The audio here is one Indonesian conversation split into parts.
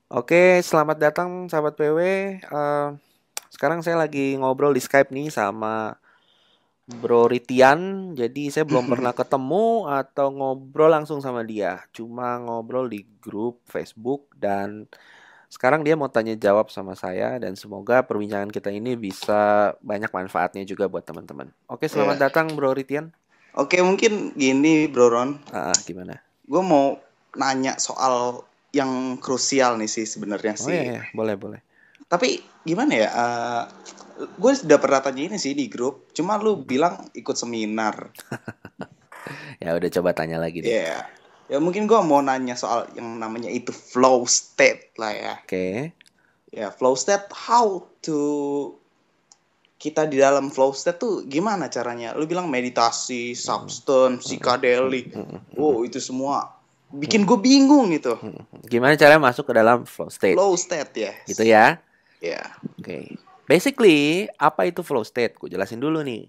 Oke, selamat datang sahabat PW. Sekarang saya lagi ngobrol di Skype nih sama Bro Ritian. Jadi saya belum pernah ketemu atau ngobrol langsung sama dia. Cuma ngobrol di grup Facebook dan sekarang dia mau tanya jawab sama saya dan semoga perbincangan kita ini bisa banyak manfaatnya juga buat teman-teman. Oke, Ya. selamat datang Bro Ritian. Oke, mungkin gini, Bro Ron. Gimana? Gue mau nanya soal yang krusial nih sih sebenarnya Oh ya sih. ya, boleh boleh. Tapi gimana ya? Gue sudah pernah tanya ini sih di grup. Cuma lu bilang ikut seminar. Ya udah coba tanya lagi deh. Ya. Ya mungkin gue mau nanya soal yang namanya itu flow state lah ya. Oke. Ya, flow state, how to kita di dalam flow state tuh gimana caranya? Lu bilang meditasi, substance, psychedelic. Oh, itu semua bikin gue bingung gitu. Gimana caranya masuk ke dalam flow state? Flow state ya. Gitu ya. Ya. Oke. Basically, apa itu flow state? Gue jelasin dulu nih.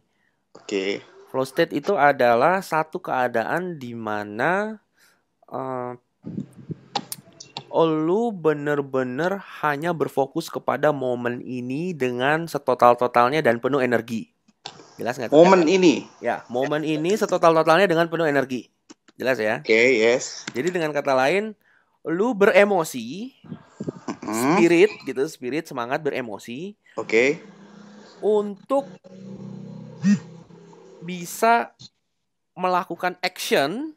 Oke. Flow state itu adalah satu keadaan di mana uh, lu bener-bener hanya berfokus kepada momen ini dengan setotal-totalnya dan penuh energi. Jelas nggak tuh? Momen ini. Ya, momen ini setotal-totalnya dengan penuh energi. Jelas ya? Oke, yes. Jadi dengan kata lain, lu beremosi, Hmm. spirit semangat beremosi Oke. untuk bisa melakukan action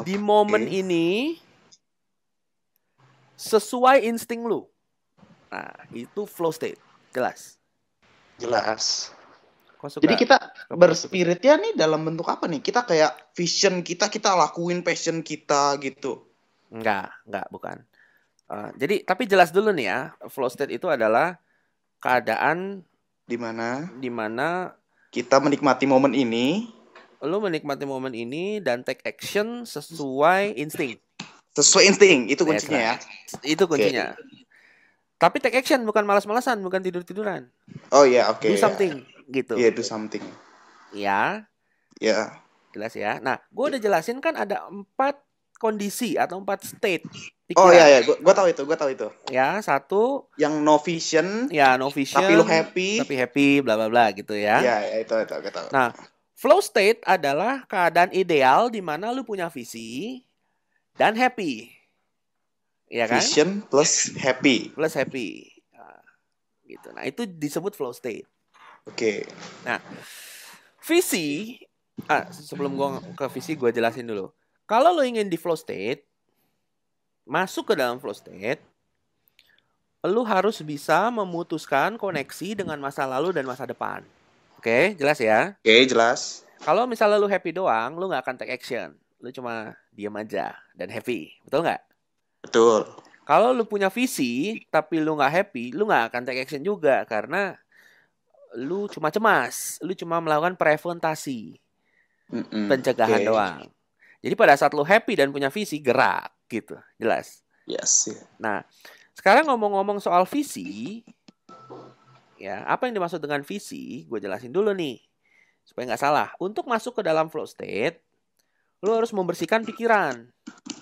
di momen Oke. ini sesuai insting lu. Nah, itu flow state. Jelas. Jelas. Kok Jadi suka kita kepikir-pikir? berspiritnya nih dalam bentuk apa nih? Kita kayak vision kita lakuin passion kita gitu. Enggak, bukan. Jadi, tapi jelas dulu nih ya, flow state itu adalah keadaan Di mana di mana kita menikmati momen ini lu menikmati momen ini dan take action sesuai insting. sesuai insting. Itu That's kuncinya ya. right. Itu Oke. kuncinya. Tapi take action bukan malas-malasan, bukan tidur-tiduran. Oh ya, oke Do ya. something gitu. Iya, do something. Ya, Ya. jelas ya. Nah, gue udah jelasin kan ada 4 kondisi atau 4 state Oh pikiran. ya, gue tahu itu. Ya, satu, Yang no vision, ya no tapi lu vision, happy. tapi happy, bla bla bla gitu ya. Ya, itu gue tahu. Nah, flow state adalah keadaan ideal di mana lu punya visi dan happy. Ya kan? Vision plus happy. Plus happy. Nah, gitu. Nah, itu disebut flow state. Oke. Nah, visi, sebelum gue ke visi gue jelasin dulu. Kalau lo ingin di flow state, masuk ke dalam flow state, lo harus bisa memutuskan koneksi dengan masa lalu dan masa depan. Oke, jelas ya? Oke, jelas. Kalau misalnya lo happy doang, lo nggak akan take action. Lo cuma diam aja dan happy. Betul nggak? Betul. Kalau lo punya visi, tapi lo nggak happy, lo nggak akan take action juga. Karena lu cuma cemas. Lu cuma melakukan preventasi. Pencegahan Oke. doang. Jadi pada saat lu happy dan punya visi, gerak gitu. Jelas. Yes. Nah, sekarang ngomong-ngomong soal visi, ya, apa yang dimaksud dengan visi? Gue jelasin dulu nih, supaya nggak salah. Untuk masuk ke dalam flow state, lu harus membersihkan pikiran.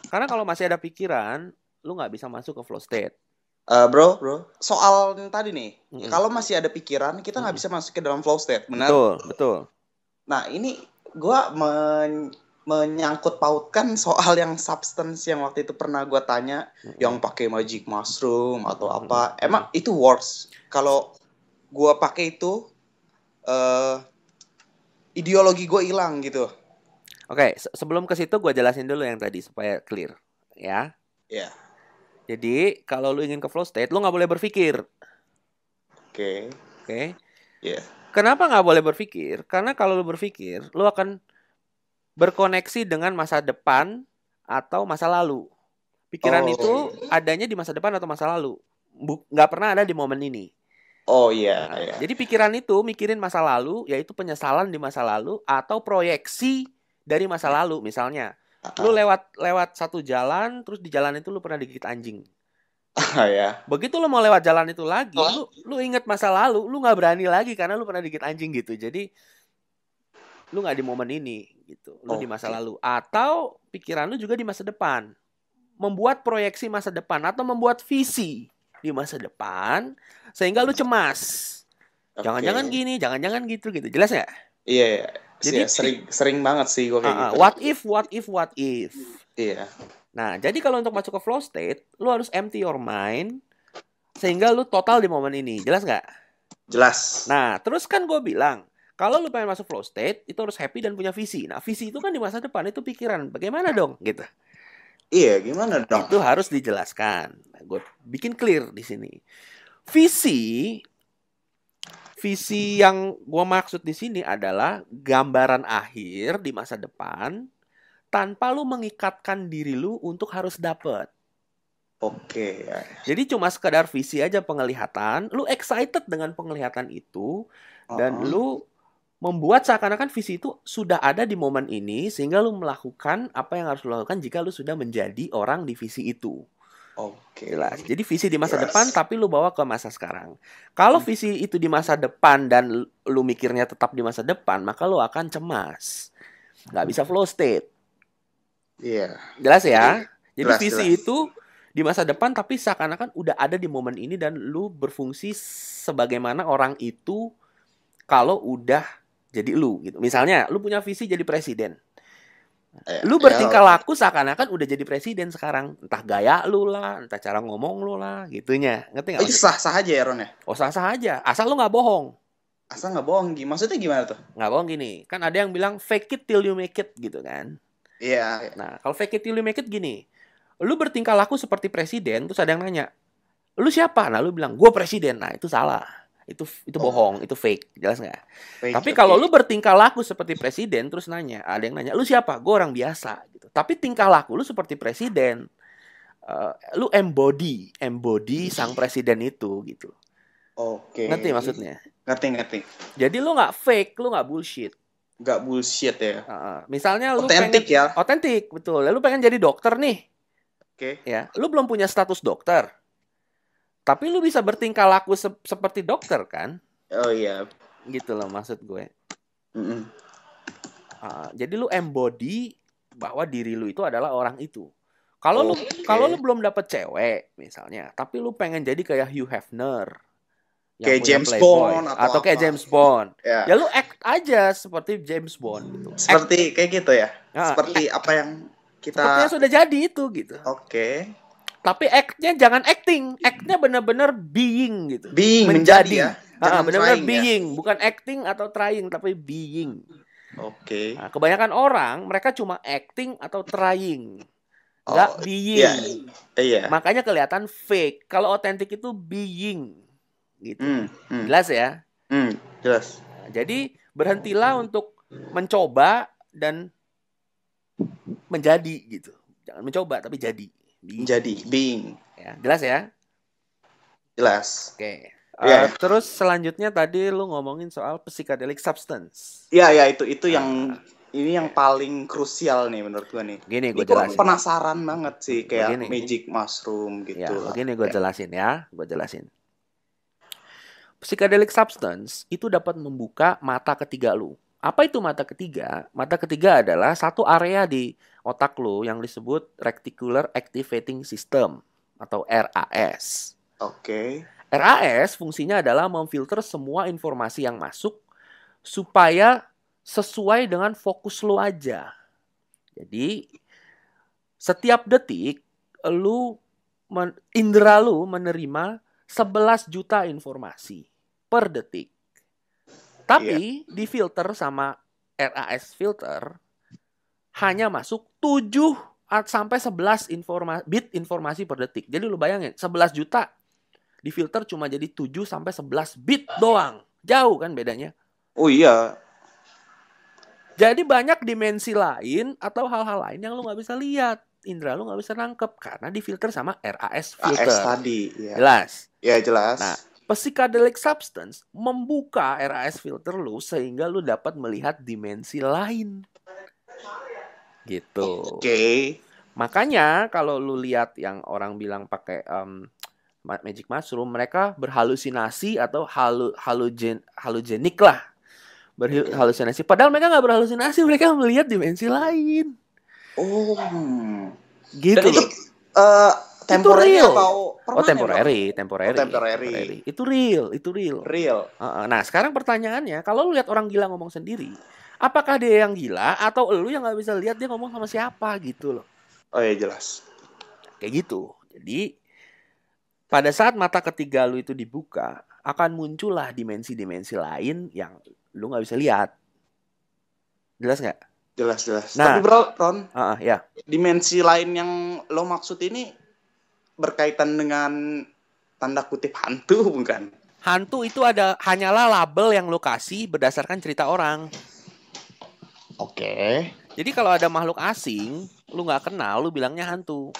Karena kalau masih ada pikiran, lu nggak bisa masuk ke flow state. Bro, soal tadi nih, kalau masih ada pikiran, kita nggak bisa masuk ke dalam flow state, benar? Betul. Nah, ini gue menyangkut pautkan soal yang substance yang waktu itu pernah gue tanya, yang pakai magic mushroom atau apa. Emang itu works? Kalau gue pakai itu, ideologi gue hilang gitu. Oke, sebelum ke situ gue jelasin dulu yang tadi supaya clear, ya. Ya. Jadi kalau lu ingin ke flow state, lu nggak boleh berpikir. Oke. Yeah. Kenapa nggak boleh berpikir? Karena kalau lu berpikir, lu akan berkoneksi dengan masa depan atau masa lalu. Pikiran itu adanya di masa depan atau masa lalu. Nggak pernah ada di momen ini. Oh iya. Jadi pikiran itu mikirin masa lalu, yaitu penyesalan di masa lalu atau proyeksi dari masa lalu. Misalnya, lu lewat satu jalan, terus di jalan itu lu pernah digigit anjing. Ya. Begitu lu mau lewat jalan itu lagi, lu inget masa lalu, lu nggak berani lagi karena lu pernah digigit anjing gitu. Jadi lu nggak di momen ini gitu, lu di masa lalu. Atau pikiran lu juga di masa depan. membuat proyeksi masa depan atau membuat visi di masa depan sehingga lu cemas. Jangan-jangan gini, jangan-jangan gitu. Jelas nggak? Iya. Jadi sering banget sih gue kayak gitu. What if? Iya. Nah, jadi kalau untuk masuk ke flow state, lu harus empty your mind sehingga lu total di momen ini. Jelas nggak? Jelas. Nah, terus kan gue bilang, kalau lu pengen masuk flow state, itu harus happy dan punya visi. Nah, visi itu kan di masa depan, itu pikiran. Bagaimana dong? Gitu. Iya, gimana dong? Itu harus dijelaskan. Nah, gue bikin clear di sini. Visi yang gue maksud di sini adalah gambaran akhir di masa depan tanpa lu mengikatkan diri lu untuk harus dapet. Oke. Jadi cuma sekedar visi aja penglihatan, lu excited dengan penglihatan itu, dan lu membuat seakan-akan visi itu sudah ada di momen ini, sehingga lu melakukan apa yang harus lu lakukan jika lu sudah menjadi orang di visi itu. Oke. Jelas. Jadi visi di masa depan tapi lu bawa ke masa sekarang. Kalau visi itu di masa depan dan lu mikirnya tetap di masa depan, maka lu akan cemas. Nggak bisa flow state. Iya. Jelas ya? Jadi Jelas, visi jelas. itu di masa depan tapi seakan-akan udah ada di momen ini dan lu berfungsi sebagaimana orang itu kalau udah jadi lu gitu. Misalnya lu punya visi jadi presiden. Lu bertingkah laku seakan-akan udah jadi presiden sekarang. Entah gaya lu lah, entah cara ngomong lu lah, gitunya. Ngerti nggak? Itu sah-sah aja ya, Ron ya? Oh, sah-sah aja. Asal lu nggak bohong. Asal nggak bohong, maksudnya gimana tuh? Nggak bohong gini. Kan ada yang bilang fake it till you make it gitu kan. Iya. Nah, kalau fake it till you make it gini. Lu bertingkah laku seperti presiden, terus ada yang nanya, lu siapa? Nah, lu bilang, gue presiden. Nah, itu salah. Itu bohong, itu fake. Jelas nggak? Tapi kalau lu bertingkah laku seperti presiden, terus nanya, ada yang nanya, lu siapa? Gue orang biasa. Gitu. Tapi tingkah laku lu seperti presiden. Lu embody sang presiden itu gitu. Oke. Ngerti maksudnya? Ngerti. Jadi lu nggak fake, lu nggak bullshit. Nggak bullshit ya. Misalnya lu otentik ya. Otentik, betul. Lu pengen jadi dokter nih. Oke. Ya, lu belum punya status dokter. Tapi lu bisa bertingkah laku seperti dokter kan? Oh iya. Gitu loh maksud gue. Jadi lu embody bahwa diri lu itu adalah orang itu. Kalau lu belum dapet cewek misalnya, tapi lu pengen jadi kayak Hugh Hefner, kayak James Bond atau kayak James Bond, ya lu act aja seperti James Bond gitu. Seperti kayak gitu ya. Seperti apa yang sepertinya sudah jadi itu gitu. Oke. Tapi act-nya jangan acting, act-nya benar-benar being gitu. Being menjadi ya. Benar-benar being, bukan acting atau trying tapi being. Oke. Nah, kebanyakan orang mereka cuma acting atau trying, nggak being. Iya. Makanya kelihatan fake. Kalau otentik itu being, gitu. Jelas ya? Jelas. Nah, jadi berhentilah untuk mencoba dan menjadi gitu. Jangan mencoba tapi jadi. Jadi being. Ya, jelas ya? Jelas. Oke. Terus selanjutnya tadi lu ngomongin soal psychedelic substance. Iya, itu yang ini yang paling krusial nih menurut gua nih. Gini gue jelasin. Penasaran banget sih kayak magic mushroom gitu. Ya, begini gue jelasin ya. Gue jelasin. Psychedelic substance itu dapat membuka mata ketiga lu. Apa itu mata ketiga? Mata ketiga adalah satu area di otak lu yang disebut Reticular Activating System atau RAS. Oke. RAS fungsinya adalah memfilter semua informasi yang masuk supaya sesuai dengan fokus lu aja. Jadi setiap detik indera lu menerima 11 juta informasi per detik. Tapi di filter sama RAS filter hanya masuk 7 sampai 11 bit informasi per detik. Jadi lu bayangin 11 juta di filter cuma jadi 7 sampai 11 bit doang. Jauh kan bedanya? Oh iya. Jadi banyak dimensi lain atau hal-hal lain yang lu nggak bisa lihat. Indra lu nggak bisa nangkep karena difilter sama RAS filter. RAS tadi. Ya. Jelas? Ya jelas. Nah, psychedelic substance membuka RAS filter lu sehingga lu dapat melihat dimensi lain. Gitu. Oke. Makanya kalau lu lihat yang orang bilang pakai magic mushroom, mereka berhalusinasi atau halugenik lah. Berhalusinasi. Padahal mereka nggak berhalusinasi, mereka melihat dimensi lain. Oh. Gitu. Temporary real. atau permanen? temporary. Temporary. Itu real. Real. Nah, sekarang pertanyaannya, kalau lu lihat orang gila ngomong sendiri, apakah dia yang gila atau lu yang nggak bisa lihat dia ngomong sama siapa gitu loh? Oh iya jelas. Kayak gitu. Jadi pada saat mata ketiga lu itu dibuka, akan muncullah dimensi-dimensi lain yang lu nggak bisa lihat. Jelas nggak? Jelas. Nah, tapi bro, Ron, ya. dimensi lain yang lo maksud ini berkaitan dengan tanda kutip hantu bukan? Hantu itu hanyalah label yang lo kasih berdasarkan cerita orang. Oke. Jadi kalau ada makhluk asing, lu nggak kenal, lu bilangnya hantu.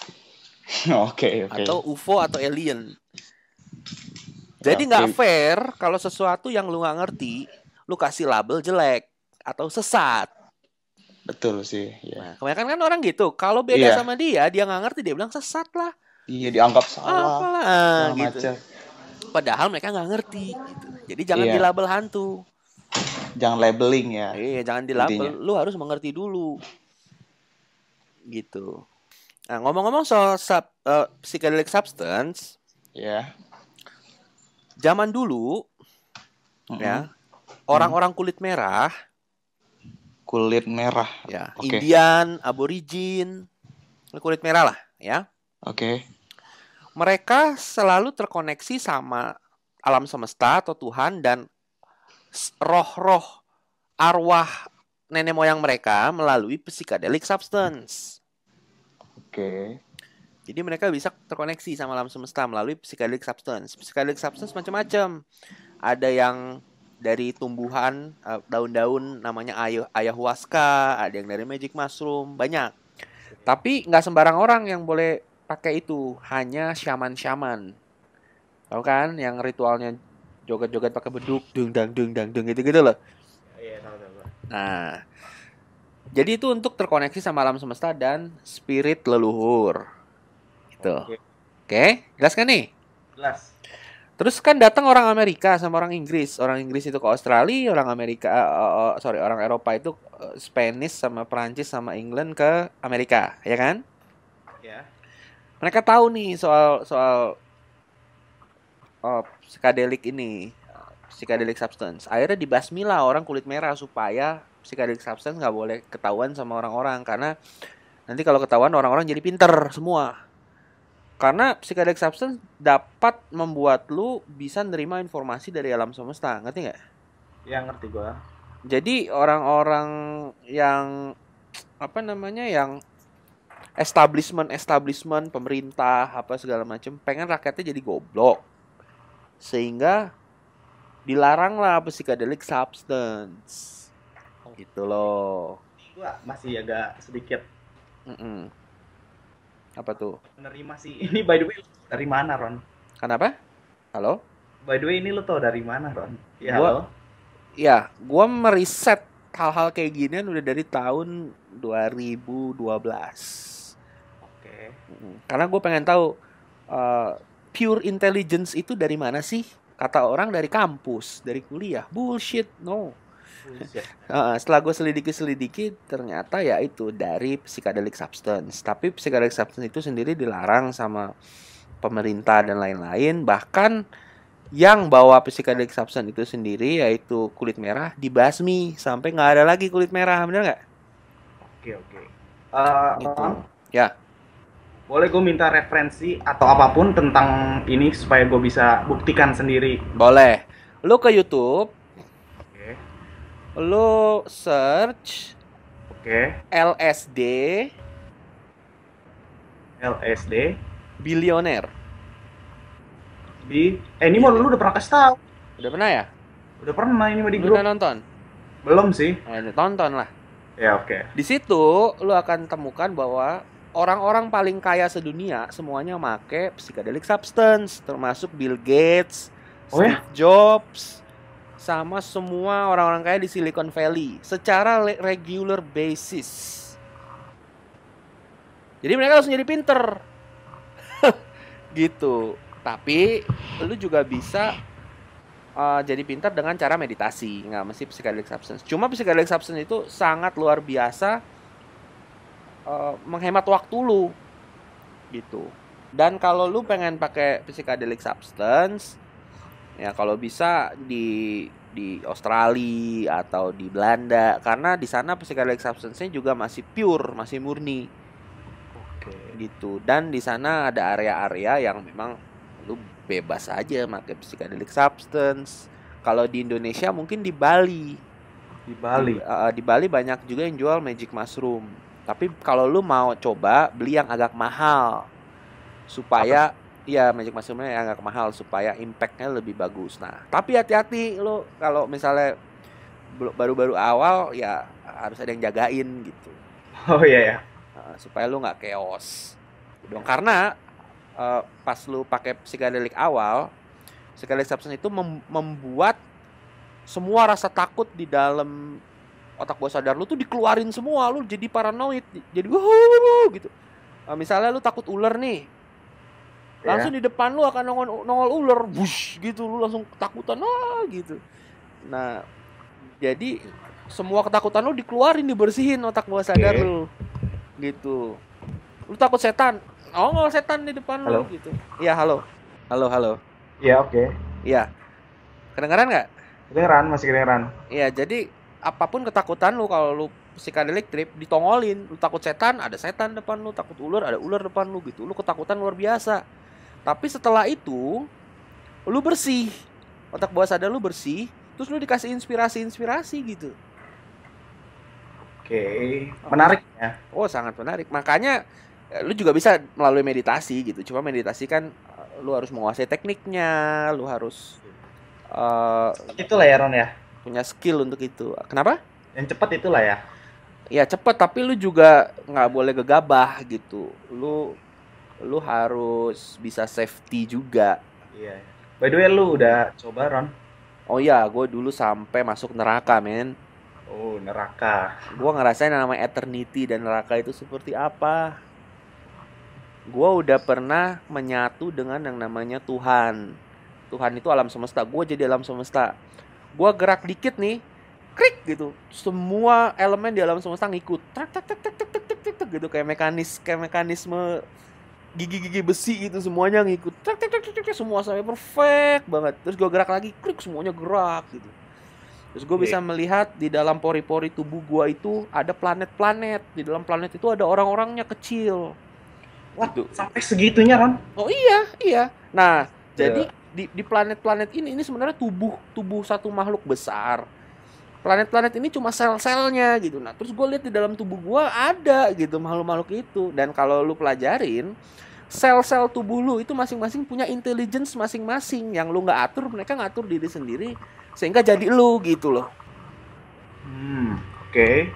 Oke. Atau UFO atau alien. Jadi nggak fair kalau sesuatu yang lu nggak ngerti, lu kasih label jelek atau sesat. Betul sih. Nah, kebanyakan kan orang gitu. Kalau beda sama dia nggak ngerti, dia bilang sesat lah. Iya, dianggap salah. Apalah, gitu. Padahal mereka nggak ngerti. Gitu. Jadi jangan dilabel hantu. Jangan labeling ya. Iya, jangan dilabel. Lu harus mengerti dulu. Gitu. Nah, ngomong-ngomong soal psychedelic substance. Ya. Zaman dulu, ya, orang-orang kulit merah. Ya, Indian, aborigin, kulit merah lah, ya. Oke. Mereka selalu terkoneksi sama alam semesta atau Tuhan dan roh-roh arwah nenek moyang mereka melalui psychedelic substance. Oke. Jadi mereka bisa terkoneksi sama alam semesta melalui psychedelic substance. Psychedelic substance macam-macam. Ada yang dari tumbuhan, daun-daun namanya ayahuasca, ada yang dari magic mushroom, banyak. Tapi nggak sembarang orang yang boleh pakai itu, hanya syaman-syaman. Tahu kan, yang ritualnya joget-joget pakai beduk, dung gitu-gitu loh. Iya, tahu. Nah, jadi itu untuk terkoneksi sama alam semesta dan spirit leluhur. Gitu. Oke, jelas kan nih? Jelas. Terus kan datang orang Amerika sama orang Inggris. Orang Inggris itu ke Australia, orang Eropa itu Spanish sama Perancis sama England ke Amerika, ya kan? Ya. Mereka tahu nih soal psychedelic ini, psychedelic substance. Akhirnya dibasmi lah orang kulit merah supaya psychedelic substance nggak boleh ketahuan sama orang-orang, karena nanti kalau ketahuan orang-orang jadi pinter semua. Karena psychedelic substance dapat membuat lu bisa nerima informasi dari alam semesta, ngerti nggak? Ya, ngerti gua. Jadi orang-orang yang yang establishment pemerintah apa segala macam pengen rakyatnya jadi goblok, sehingga dilarang lah psychedelic substance. Gitu loh. Gua masih agak sedikit apa tuh? Menerima sih. Ini by the way dari mana, Ron? Kenapa? Halo? By the way ini lu tau dari mana, Ron? Ya, halo? Ya, gua meriset hal-hal kayak ginian udah dari tahun 2012. Oke. Karena gue pengen tahu pure intelligence itu dari mana sih? Kata orang dari kampus, dari kuliah. Bullshit, no. Setelah gue selidiki ternyata ya itu dari psychedelic substance. Tapi psychedelic substance itu sendiri dilarang sama pemerintah dan lain-lain. Bahkan yang bawa psychedelic substance itu sendiri yaitu kulit merah dibasmi sampai nggak ada lagi kulit merah, bener nggak? Oke. Gitu. Ya. Boleh gue minta referensi atau apapun tentang ini supaya gue bisa buktikan sendiri? Boleh. Lu ke YouTube. Lo search LSD bilioner. Ini mau lu udah pernah kasih tahu? Udah pernah ya? Udah pernah, ini mau di grup. Udah nonton? Belum sih. Tonton lah. Ya, oke. Di situ lu akan temukan bahwa orang-orang paling kaya sedunia semuanya make psychedelic substance, termasuk Bill Gates, Steve Jobs, sama semua orang-orang kaya di Silicon Valley secara regular basis. Jadi mereka harus jadi pinter. Gitu. Tapi lu juga bisa jadi pinter dengan cara meditasi, nggak mesti psychedelic substance. Cuma psychedelic substance itu sangat luar biasa menghemat waktu lu. gitu. Dan kalau lu pengen pakai psychedelic substance, ya kalau bisa di Australia atau di Belanda, karena di sana psychedelic substance-nya juga masih pure, masih murni gitu. Dan di sana ada area-area yang memang lu bebas aja pakai psychedelic substance. Kalau di Indonesia mungkin di Bali. Di Bali banyak juga yang jual magic mushroom. Tapi kalau lu mau coba beli yang agak mahal supaya ya magic mushroomnya yang agak mahal supaya impactnya lebih bagus. Nah, tapi hati-hati lo kalau misalnya baru-baru awal ya harus ada yang jagain gitu. Oh iya ya. Supaya lu nggak chaos. Dong karena pas lu pakai psychedelic awal, psychedelic substance itu membuat semua rasa takut di dalam otak bawah sadar lu tuh dikeluarin semua, lu jadi paranoid, jadi gitu. Misalnya lu takut ular nih, langsung di depan lu akan nongol ular, bush gitu, lu langsung ketakutan gitu. Nah, jadi semua ketakutan lu dikeluarin, dibersihin otak bawah sadar lu, gitu. Lu takut setan, nongol setan di depan lu gitu. Iya, halo. Iya, oke. Iya, kedengeran nggak? Masih kedengeran. Iya, jadi apapun ketakutan lu kalau lu psychedelic trip ditongolin. Lu takut setan, ada setan depan lu, takut ular, ada ular depan lu gitu. Lu ketakutan luar biasa. Tapi setelah itu lu bersih. Otak bawah sadar lu bersih, terus lu dikasih inspirasi gitu. Oke, menarik ya. Oh, sangat menarik. Makanya lu juga bisa melalui meditasi gitu. Cuma meditasi kan lu harus menguasai tekniknya, lu harus itulah ya Ron ya. Punya skill untuk itu. Kenapa? Yang cepat itulah ya. Ya cepat, tapi lu juga nggak boleh gegabah gitu. Lu harus bisa safety juga. Iya. By the way, lu udah coba Ron? Oh iya, gue dulu sampai masuk neraka, men. Oh, neraka. Gue ngerasain namanya eternity dan neraka itu seperti apa. Gue udah pernah menyatu dengan yang namanya Tuhan. Tuhan itu alam semesta. Gue jadi alam semesta. Gue gerak dikit nih, klik gitu. Semua elemen di alam semesta ngikut. Tak gitu, kayak mekanisme gigi-gigi besi itu semuanya ngikut. Semua sampai perfect banget. Terus gue gerak lagi, klik, semuanya gerak gitu. Terus gue bisa melihat di dalam pori-pori tubuh gue itu ada planet-planet. Di dalam planet itu ada orang-orangnya kecil. Wah, gitu. Sampai segitunya, Ron? Oh iya. Nah, jadi di planet-planet ini sebenarnya tubuh satu makhluk besar. Planet-planet ini cuma sel-selnya gitu. Nah, terus gue lihat di dalam tubuh gue ada gitu makhluk-makhluk itu. Dan kalau lu pelajarin, sel-sel tubuh lu itu masing-masing punya intelligence masing-masing. Yang lu nggak atur, mereka ngatur diri sendiri sehingga jadi lu gitu loh. Oke.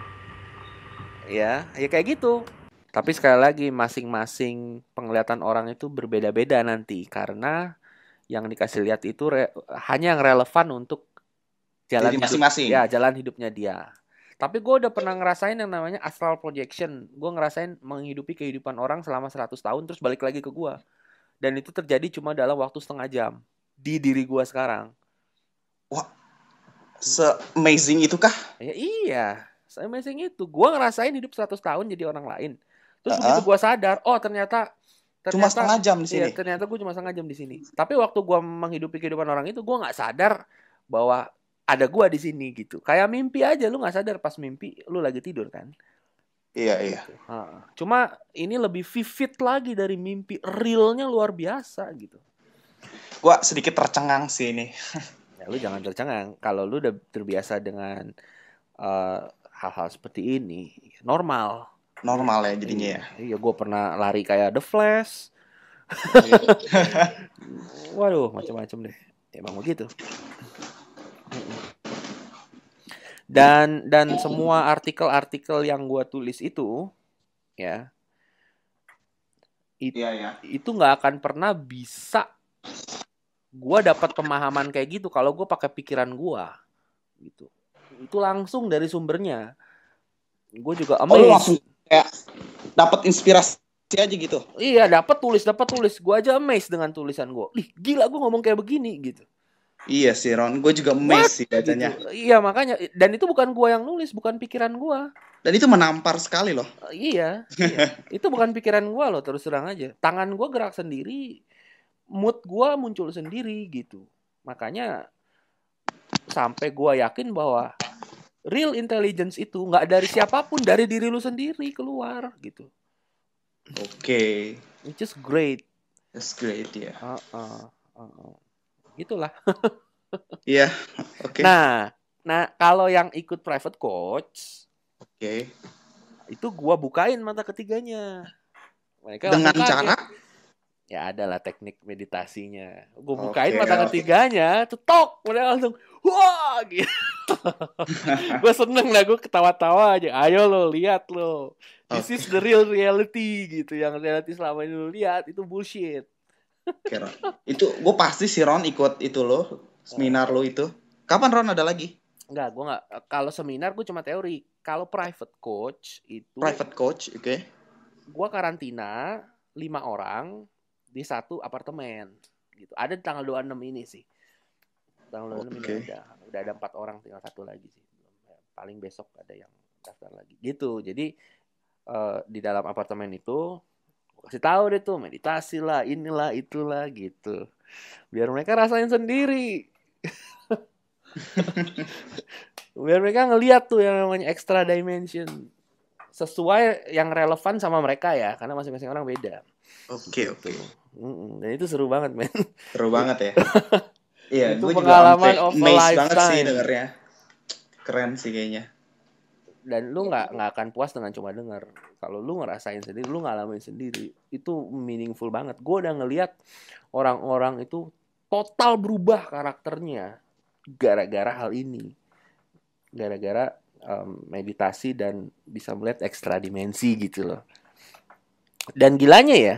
Ya kayak gitu. Tapi sekali lagi masing-masing penglihatan orang itu berbeda-beda nanti karena yang dikasih lihat itu hanya yang relevan untuk jalan masing-masing. Jalan hidupnya dia. Tapi gue udah pernah ngerasain yang namanya astral projection. Gue ngerasain menghidupi kehidupan orang selama 100 tahun terus balik lagi ke gue. Dan itu terjadi cuma dalam waktu setengah jam di diri gue sekarang. Wah, se-amazing itu kah? Ya iya, se-amazing itu. Gue ngerasain hidup 100 tahun jadi orang lain. Terus begitu gue sadar, oh ternyata cuma setengah jam di sini. Iya, ternyata gue cuma setengah jam di sini. Tapi waktu gue menghidupi kehidupan orang itu, gue nggak sadar bahwa ada gue di sini gitu. Kayak mimpi aja, lu nggak sadar pas mimpi, lu lagi tidur kan? Iya. Gitu. Cuma ini lebih vivid lagi dari mimpi, realnya luar biasa gitu. Gue sedikit tercengang sih ini. Ya, lu jangan tercengang. Kalau lu udah terbiasa dengan hal-hal seperti ini, normal ya jadinya ya. Iya, gue pernah lari kayak The Flash. Waduh, macam-macam deh. Emang begitu. Dan semua artikel-artikel yang gue tulis itu, ya, itu nggak akan pernah bisa gue dapat pemahaman kayak gitu kalau gue pakai pikiran gue, gitu. Itu langsung dari sumbernya. Gue juga amazed. Kayak dapat inspirasi aja gitu. Iya, dapat tulis. Gue aja amazed dengan tulisan gue. Ih, gila gue ngomong kayak begini gitu. Iya sih Ron, gue juga What? amazed sih bacanya. Gitu. Iya makanya, dan itu bukan gua yang nulis, bukan pikiran gua. Dan itu menampar sekali loh. Iya, iya. Itu bukan pikiran gua loh, terus terang aja. Tangan gua gerak sendiri, mood gua muncul sendiri gitu. Makanya sampai gua yakin bahwa real intelligence itu nggak dari siapapun, dari diri lu sendiri keluar gitu. Oke, Which is great. that's great ya. Gitulah. Iya, oke. Nah, kalau yang ikut private coach Oke. itu gua bukain mata ketiganya. Mereka Dengan langsung kaget. cara Ya adalah teknik meditasinya. Gue Oke, bukain mata oke. ketiganya, cetok, mereka langsung wah gitu. Gue seneng lah, gue ketawa-tawa aja. Ayo lo, lihat lo. This is the real reality gitu. Yang reality selama ini lo lihat itu bullshit. Oke, Ron. Itu gue pasti si Ron ikut itu lo, seminar lo itu. Kapan Ron ada lagi? Enggak, gue nggak. Kalau seminar gue cuma teori. Kalau private coach itu Private coach, oke. gue karantina 5 orang di satu apartemen gitu. Ada di tanggal 26 ini sih. Tanggal 26 Oke. ini udah ada 4 orang, tinggal 1 lagi sih. Paling besok ada yang daftar lagi. Gitu. Jadi di dalam apartemen itu kasih tahu deh tuh meditasi lah, inilah itulah gitu. Biar mereka rasain sendiri. Biar mereka ngeliat tuh yang namanya extra dimension. Sesuai yang relevan sama mereka ya, karena masing-masing orang beda. Oke, oke. Dan itu seru banget, men. Seru banget ya. Iya, Itu gue pengalaman juga of a amazed banget sih lifetime. dengernya. Keren sih kayaknya. Dan lu nggak akan puas dengan cuma denger. Kalau lu ngerasain sendiri, lu ngalamin sendiri, itu meaningful banget. Gue udah ngeliat orang-orang itu total berubah karakternya gara-gara hal ini, gara-gara meditasi dan bisa melihat ekstra dimensi gitu loh. Dan gilanya ya,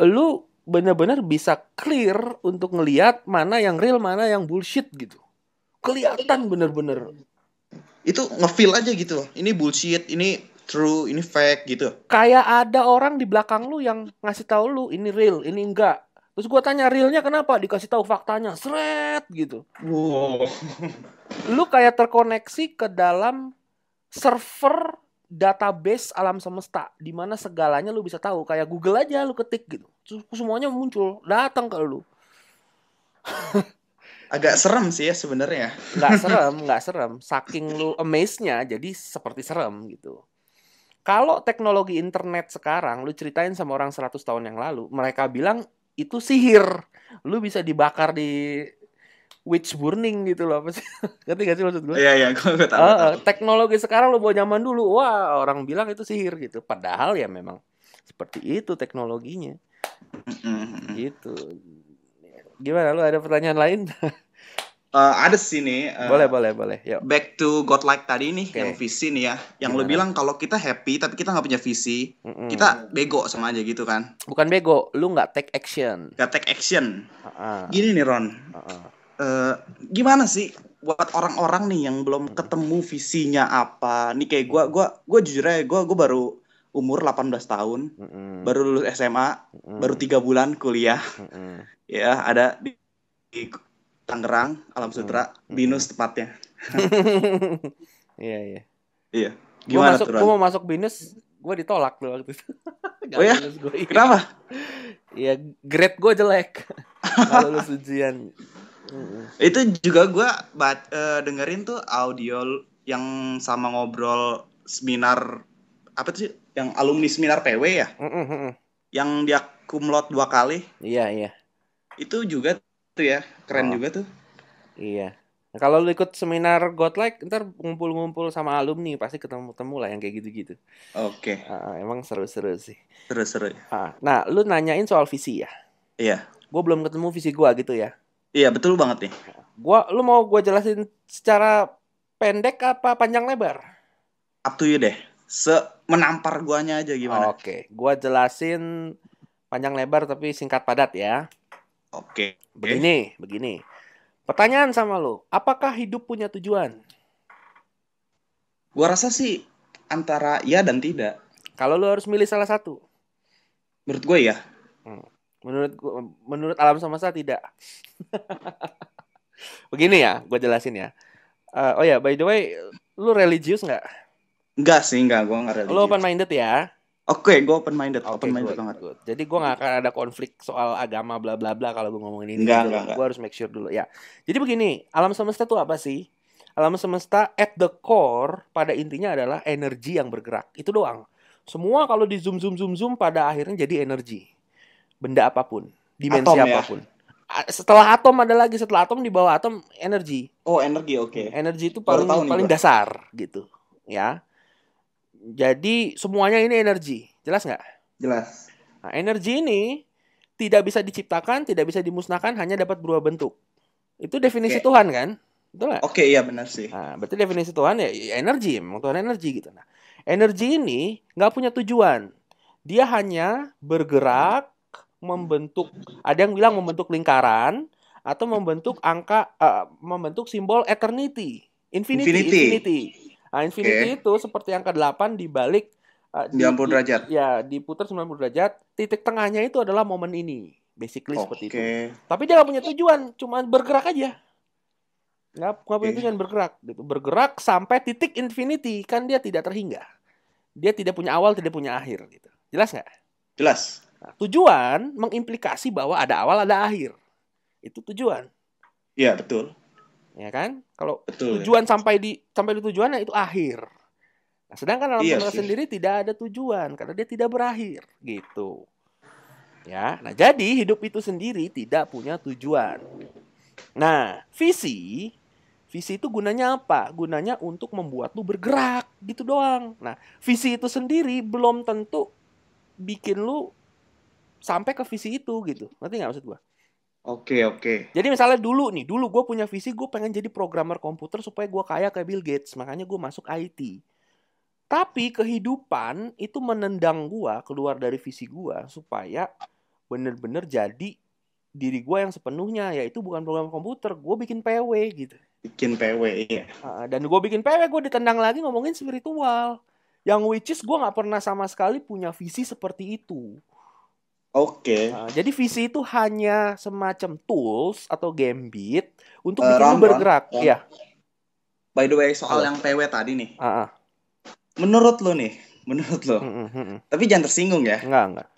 lu benar-benar bisa clear untuk ngelihat mana yang real, mana yang bullshit gitu. Kelihatan bener-bener. Itu nge-feel aja gitu. Ini bullshit, ini true, ini fake gitu. Kayak ada orang di belakang lu yang ngasih tahu lu ini real, ini enggak. Terus gua tanya realnya kenapa? Dikasih tahu faktanya, seret gitu. Wow. Lu kayak terkoneksi ke dalam server database alam semesta, di mana segalanya lu bisa tahu. Kayak Google aja lu ketik gitu, semuanya muncul, datang ke lu. Agak serem sih ya sebenarnya. Nggak serem. Saking lu amaze-nya, jadi seperti serem gitu. Kalau teknologi internet sekarang, lu ceritain sama orang 100 tahun yang lalu, mereka bilang itu sihir. Lu bisa dibakar di witch burning gitu loh. Apa sih? Ngerti gak sih maksud gue? Iya, gue tahu. Teknologi sekarang lu bawa zaman dulu, wah orang bilang itu sihir gitu. Padahal ya memang seperti itu teknologinya. Gitu. Gimana, lu ada pertanyaan lain? Ada sih nih. Boleh. Yuk. Back to godlike tadi nih, Oke. yang visi nih ya. Yang Gimana? lo bilang kalau kita happy tapi kita nggak punya visi, kita bego sama aja gitu kan. Bukan bego, lu nggak take action. Gak take action. Uh-uh. Gini nih Ron, Uh-uh. gimana sih buat orang-orang nih yang belum ketemu visinya apa? Nih kayak gue jujur aja, gue baru umur 18 tahun, baru lulus SMA, baru 3 bulan kuliah. Ya, ada di Tangerang, Alam Sutra, Binus tepatnya. Iya. Gimana tuh, Ron? Gue mau masuk Binus, gue ditolak tuh waktu itu. Oh ya? Kenapa? Iya, grade gue jelek. Kalau lulus ujian. Itu juga gue dengerin tuh audio yang sama ngobrol seminar apa sih? Yang alumni seminar PW ya? Yang dia kumlot 2 kali. Iya. Itu juga tuh ya, keren juga tuh. Iya. Nah, kalau lu ikut seminar Godlike, ntar ngumpul-ngumpul sama alumni, pasti ketemu-temu lah yang kayak gitu-gitu. Oke. Emang seru-seru sih. Seru. Nah, lu nanyain soal visi ya? Iya. Gue belum ketemu visi gue gitu ya? Iya, betul banget nih. Lu mau gue jelasin secara pendek apa panjang lebar? Up to you deh. Menampar guanya aja gimana? Oke, gue jelasin panjang lebar tapi singkat padat ya. Oke. Begini. Pertanyaan sama lu, apakah hidup punya tujuan? Gua rasa sih antara ya dan tidak. Kalau lu harus milih salah satu. Menurut gue ya. Menurut alam semesta tidak. Begini ya, gue jelasin ya. Oh ya, by the way, lu religius nggak? Enggak sih, enggak. Gue nggak Lu open religius. minded ya? Oke, gue open minded. Oke, Open minded good, banget. good. Jadi gue nggak akan ada konflik soal agama bla bla bla kalau gue ngomongin ini Enggak, gitu loh. enggak. Gue harus make sure dulu ya. Jadi begini, alam semesta itu apa sih? Alam semesta at the core pada intinya adalah energi yang bergerak. Itu doang. Semua kalau di zoom zoom zoom zoom pada akhirnya jadi energi. Benda apapun, dimensi Atom ya? apapun. Setelah atom ada lagi, setelah atom di bawah atom energi. Oh, energi, oke. Energi itu Baru tahu nih paling gua. dasar gitu, ya. Jadi semuanya ini energi. Jelas nggak? Jelas. Nah, energi ini tidak bisa diciptakan, tidak bisa dimusnahkan, hanya dapat berubah bentuk. Itu definisi Oke. Tuhan kan? Betul nggak? Oke, iya benar sih. Nah, berarti definisi Tuhan ya energi, memang Tuhan energi gitu. Nah, energi ini nggak punya tujuan. Dia hanya bergerak, membentuk, ada yang bilang membentuk lingkaran, atau membentuk membentuk simbol eternity. Infinity. Nah, infinity itu seperti angka 8 dibalik 90 derajat. Ya, diputar 90 derajat. Titik tengahnya itu adalah momen ini. Basically seperti itu. Oke. Tapi dia nggak punya tujuan, cuma bergerak aja. Nggak punya tujuan bergerak. Gitu. Bergerak sampai titik infinity, kan dia tidak terhingga. Dia tidak punya awal, tidak punya akhir. Gitu. Jelas nggak? Jelas. Nah, tujuan mengimplikasi bahwa ada awal, ada akhir. Itu tujuan. Iya, betul. Ya kan? Kalau Betul, tujuan sampai di tujuan itu akhir. Nah, sedangkan alam Iya semesta sih. sendiri tidak ada tujuan karena dia tidak berakhir, gitu. Ya, nah jadi hidup itu sendiri tidak punya tujuan. Nah, visi itu gunanya apa? Gunanya untuk membuat lu bergerak, gitu doang. Nah, visi itu sendiri belum tentu bikin lu sampai ke visi itu gitu. Ngerti nggak maksud gua? Oke. Jadi misalnya dulu gue punya visi, gue pengen jadi programmer komputer supaya gue kaya kayak Bill Gates. Makanya gue masuk IT. Tapi kehidupan itu menendang gue keluar dari visi gue supaya bener-bener jadi diri gue yang sepenuhnya, yaitu bukan program komputer, gue bikin PW gitu. Bikin PW, iya. Dan gue bikin PW, gue ditendang lagi ngomongin spiritual. Yang which is gue gak pernah sama sekali punya visi seperti itu. Oke. Jadi visi itu hanya semacam tools atau gambit untuk bikin lu bergerak. Iya. By the way, soal yang PW tadi nih. Menurut lo, tapi jangan tersinggung ya. Enggak.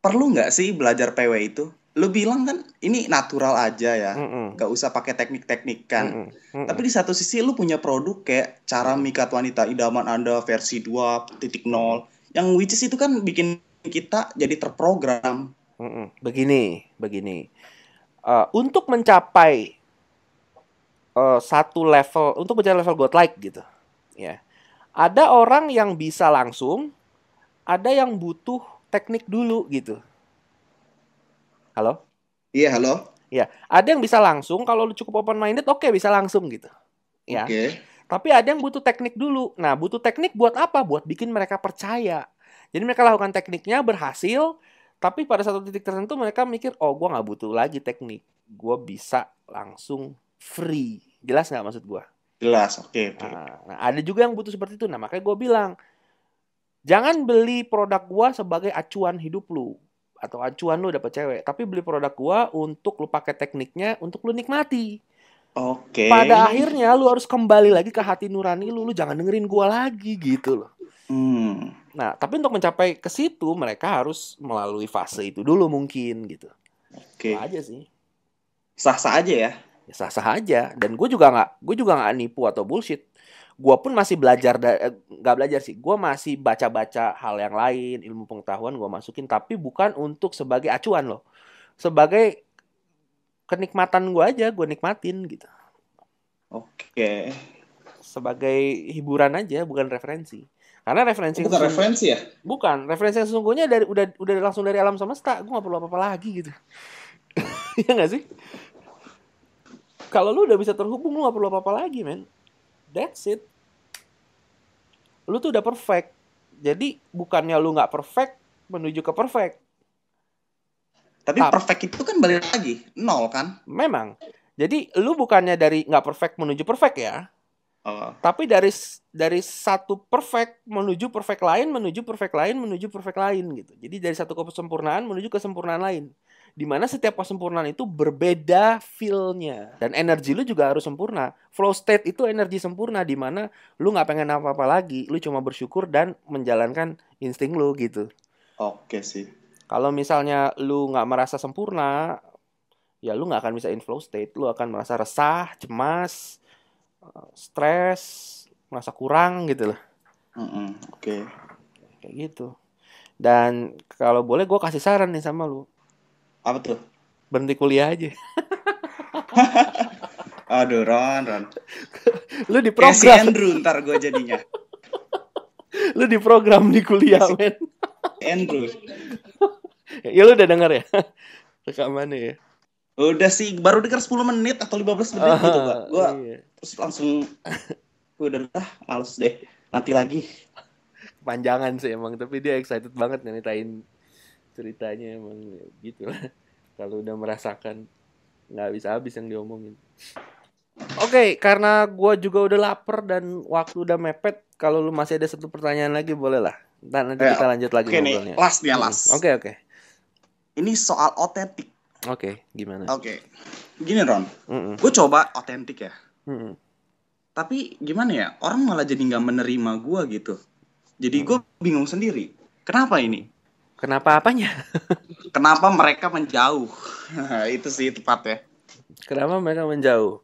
Perlu nggak sih belajar PW itu? Lu bilang kan ini natural aja ya, nggak usah pakai teknik-teknik kan. Tapi di satu sisi lu punya produk kayak cara mikat wanita idaman Anda versi 2.0, yang which is itu kan bikin kita jadi terprogram. Begini. Untuk mencapai satu level, untuk mencapai level godlike gitu, ya. Ada orang yang bisa langsung, ada yang butuh teknik dulu gitu. Halo? Iya, halo. Ya, ada yang bisa langsung, kalau lu cukup open minded, oke, bisa langsung gitu. Ya. Oke. Tapi ada yang butuh teknik dulu. Nah, butuh teknik buat apa? Buat bikin mereka percaya. Jadi mereka lakukan tekniknya, berhasil, tapi pada satu titik tertentu mereka mikir, oh, gue nggak butuh lagi teknik. Gue bisa langsung free. Jelas nggak maksud gue? Jelas, oke. Nah, ada juga yang butuh seperti itu. Nah, makanya gue bilang, jangan beli produk gue sebagai acuan hidup lu. Atau acuan lu dapet cewek. Tapi beli produk gue untuk lu pakai tekniknya, untuk lu nikmati. Oke. Pada akhirnya lu harus kembali lagi ke hati nurani lu. Lu jangan dengerin gue lagi gitu loh. Nah, tapi untuk mencapai ke situ, mereka harus melalui fase itu dulu mungkin gitu. Oke. Itu aja sih. Sah-sah aja ya? Ya sah-sah aja. Dan gue juga nggak nipu atau bullshit. Gue pun masih belajar, nggak belajar sih. Gue masih baca-baca hal yang lain, ilmu pengetahuan gue masukin, tapi bukan untuk sebagai acuan loh. Sebagai kenikmatan gue aja, gue nikmatin gitu. Oke. Sebagai hiburan aja, bukan referensi. Karena referensi bukan referensi ya? Bukan, referensi yang sesungguhnya udah langsung dari alam semesta. Gue nggak perlu apa-apa lagi gitu. Iya nggak sih? Kalau lu udah bisa terhubung, lu gak perlu apa-apa lagi, men. That's it. Lu tuh udah perfect. Jadi, bukannya lu gak perfect, menuju ke perfect. Tapi perfect itu kan balik lagi, 0 kan? Memang. Jadi, lu bukannya dari gak perfect menuju perfect ya. Tapi dari satu perfect menuju perfect lain, menuju perfect lain, menuju perfect lain gitu. Jadi, dari satu kesempurnaan menuju kesempurnaan lain. Dimana setiap kesempurnaan itu berbeda feel-nya. Dan energi lu juga harus sempurna. Flow state itu energi sempurna, dimana lu nggak pengen apa-apa lagi. Lu cuma bersyukur dan menjalankan insting lu gitu. Oke sih. Kalau misalnya lu nggak merasa sempurna, ya lu nggak akan bisa in flow state. Lu akan merasa resah, cemas, stres, merasa kurang gitu loh. Oke. Kayak gitu. Dan kalau boleh gue kasih saran nih sama lu. Apa tuh? Berhenti kuliah aja. Aduh, Ron. Lu di Kayak si program. Andrew ntar gue jadinya. Lu di program di kuliah, men. Andrew. Ya lu udah denger ya? Rekamannya ya? Udah sih, baru denger 10 menit atau 15 menit gitu, Pak. Gue Iya. terus langsung, udah males deh. Nanti lagi. Panjangan sih emang, tapi dia excited banget nyeritain ceritanya emang gitu lah. Kalau udah merasakan nggak habis-habis yang diomongin. Oke, karena gue juga udah lapar dan waktu udah mepet. Kalau lu masih ada satu pertanyaan lagi boleh lah. Nanti kita lanjut lagi ngobrolnya. Oke nih, last. Oke. Ini soal otentik. Oke, gimana? Oke. Gini, Ron. Gue coba otentik ya. Tapi gimana ya, orang malah jadi nggak menerima gue gitu. Jadi gue bingung sendiri. Kenapa ini? Kenapa apanya? Kenapa mereka menjauh? Itu sih tepatnya. Kenapa mereka menjauh?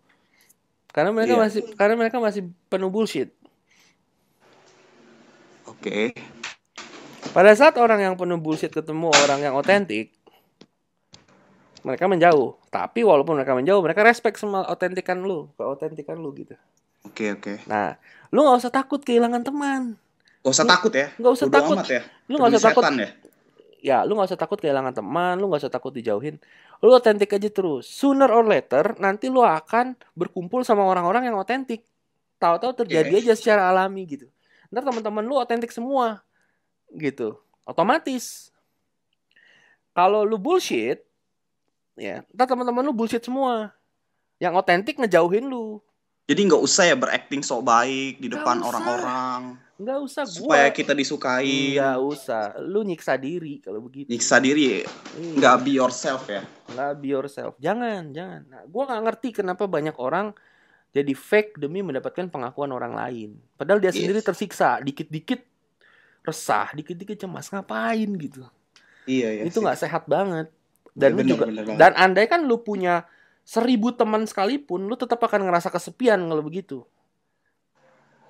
Karena mereka masih penuh bullshit. Oke. Pada saat orang yang penuh bullshit ketemu orang yang otentik, mereka menjauh. Tapi walaupun mereka menjauh, mereka respect sama keotentikan lu gitu. Oke. Nah, lu nggak usah takut kehilangan teman. Gak usah takut ya. Nggak usah takut. Amat ya. Lu nggak usah takut. Ya. Ya, lu nggak usah takut kehilangan teman, lu nggak usah takut dijauhin. Lu otentik aja terus. Sooner or later, nanti lu akan berkumpul sama orang-orang yang otentik. Tahu-tahu terjadi aja secara alami gitu. Ntar teman-teman lu otentik semua, gitu. Otomatis. Kalau lu bullshit, ya, ntar teman-teman lu bullshit semua. Yang otentik ngejauhin lu. Jadi nggak usah ya berakting sok baik di depan orang-orang. Nggak usah supaya kita disukai. Nggak usah. Lu nyiksa diri kalau begitu. Nyiksa diri. Nggak be yourself ya. Nggak be yourself. Jangan. Nah, gue nggak ngerti kenapa banyak orang jadi fake demi mendapatkan pengakuan orang lain. Padahal dia sendiri tersiksa. Dikit-dikit resah. Dikit-dikit cemas. Ngapain gitu. Iya. Itu nggak sehat banget. Dan ya, lu juga. Dan andai kan lu punya 1000 teman sekalipun, lu tetap akan ngerasa kesepian kalau begitu.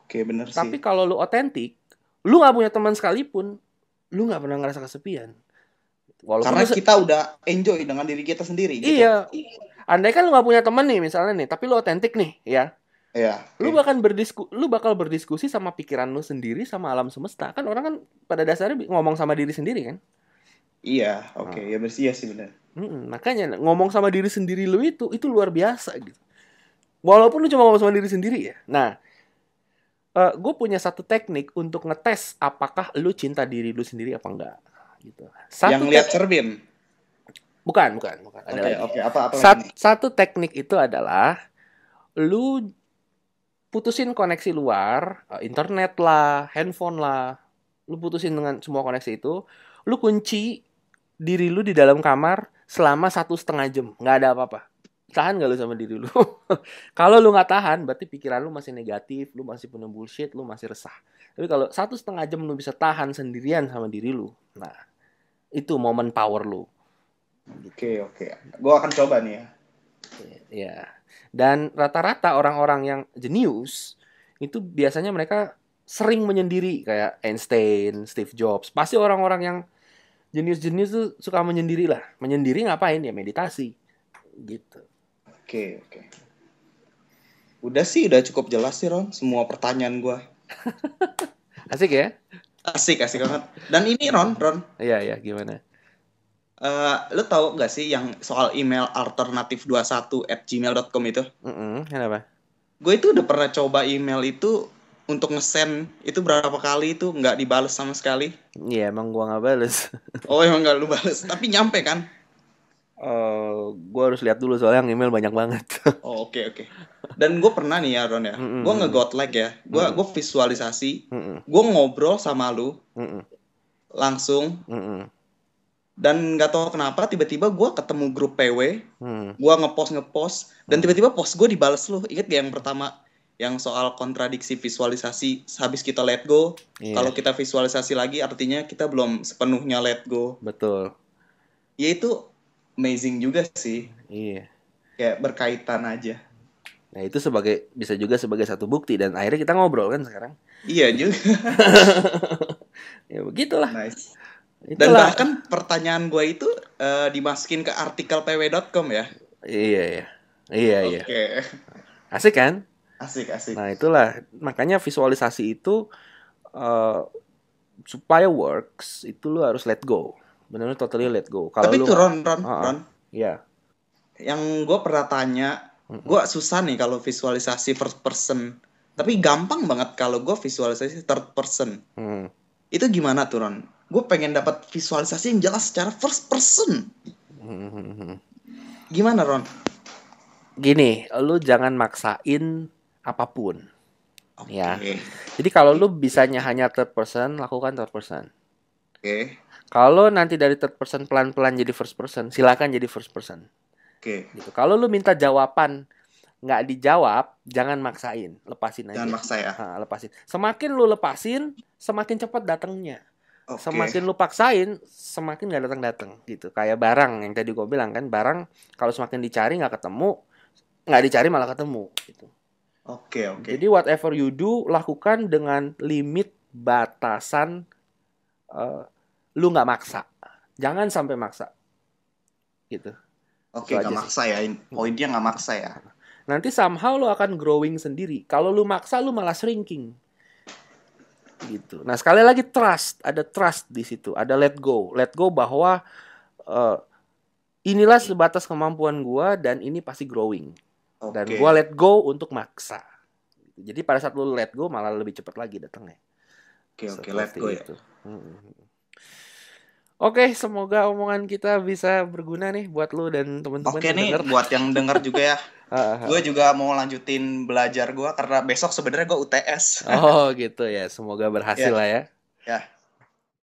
Oke, bener sih. Tapi kalau lu otentik, lu nggak punya teman sekalipun, lu nggak pernah ngerasa kesepian. Walaupun karena kita udah enjoy dengan diri kita sendiri. Gitu. Iya. Andai kan lu nggak punya teman nih, misalnya nih, tapi lu otentik nih, ya. Iya. Lu bakal berdiskusi sama pikiran lu sendiri, sama alam semesta. Kan orang kan pada dasarnya ngomong sama diri sendiri kan. Iya, oke. Ya bersih sih benar. Makanya ngomong sama diri sendiri lu itu luar biasa gitu. Walaupun lu cuma ngomong sama diri sendiri ya. Nah, gue punya satu teknik untuk ngetes apakah lu cinta diri lu sendiri apa enggak gitu. Yang lihat cermin. Bukan. Ada lagi. Oke, apa satu teknik itu adalah lu putusin koneksi luar, internet lah, handphone lah. Lu putusin dengan semua koneksi itu, lu kunci diri lu di dalam kamar selama 1,5 jam, nggak ada apa-apa. Tahan gak lu sama diri lu? Kalau lu nggak tahan, berarti pikiran lu masih negatif, lu masih penuh bullshit, lu masih resah. Tapi kalau 1,5 jam lu bisa tahan sendirian sama diri lu, nah itu momen power lu. Oke. Gua akan coba nih ya. Ya. Dan rata-rata orang-orang yang jenius itu biasanya mereka sering menyendiri, kayak Einstein, Steve Jobs. Pasti orang-orang yang jenius-jenius tuh suka menyendiri lah. Menyendiri ngapain? Ya meditasi. Gitu. Oke. Udah cukup jelas sih, Ron. Semua pertanyaan gue. Asik ya? Asik banget. Dan ini Ron. Iya, gimana? Lu tahu gak sih yang soal email alternatif21@gmail.com itu? Kenapa? Gue itu udah pernah coba email itu untuk nge-send itu berapa kali itu nggak dibales sama sekali. Iya, emang gue nggak bales. Oh, emang nggak lu bales, tapi nyampe kan? Gue harus lihat dulu soalnya yang email banyak banget. Oh, oke. Dan gue pernah nih ya, Ron ya. Gue nge-godlike ya. Gue visualisasi. Gue ngobrol sama lu. Langsung. Dan nggak tahu kenapa tiba-tiba gue ketemu grup PW, Hmm. gue ngepost dan tiba-tiba post gue dibales lu. Ingat gak yang pertama yang soal kontradiksi visualisasi habis kita let go. Iya, Kalau kita visualisasi lagi artinya kita belum sepenuhnya let go. betul. Ya itu amazing juga sih. Iya. Kayak berkaitan aja. Nah, itu bisa juga sebagai satu bukti dan akhirnya kita ngobrol kan sekarang. Iya juga. Ya begitulah. Nice. Dan Itulah. bahkan pertanyaan gue itu dimasukin ke artikel pw.com ya. Iya. Iya. Oke. Asik kan? Asik. Nah, itulah makanya visualisasi itu supaya works itu lu harus let go. Benar-benar totally let go. Kalau Tapi lu tuh Ron. Iya. Yang gue pernah tanya, gue susah nih kalau visualisasi first person. Tapi gampang banget kalau gue visualisasi third person. Itu gimana tuh Ron? Gue pengen dapat visualisasi yang jelas secara first person. Gimana Ron? Gini, lu jangan maksain apapun. Oke. Ya. Jadi kalau lu bisanya hanya third person, lakukan third person. Oke. Kalau nanti dari third person pelan-pelan jadi first person, silakan jadi first person. Oke. Gitu. Kalau lu minta jawaban nggak dijawab, jangan maksain, lepasin aja. Jangan maksa ya. Lepasin. Semakin lu lepasin, semakin cepat datangnya. Oke. Semakin lu paksain, semakin nggak datang gitu. Kayak barang yang tadi gue bilang kan, barang kalau semakin dicari nggak ketemu, nggak dicari malah ketemu. Gitu. Oke. Jadi whatever you do, lakukan dengan limit batasan. Lu nggak maksa, jangan sampai maksa. Gitu. Oke, nggak maksa ya. Poinnya nggak maksa ya. Nanti somehow lo akan growing sendiri. Kalau lo maksa, lo malah shrinking. Gitu. Nah, sekali lagi trust. Ada trust di situ. Ada let go. Let go bahwa inilah sebatas kemampuan gua dan ini pasti growing. Dan gua let go untuk maksa. Jadi pada saat lo let go, malah lebih cepat lagi datangnya. Oke, let go itu. Oke, semoga omongan kita bisa berguna nih buat lo dan teman-teman. Oke nih, buat yang denger juga ya. Gue juga mau lanjutin belajar gue karena besok sebenarnya gue UTS. Oh gitu ya, semoga berhasil lah ya. Ya.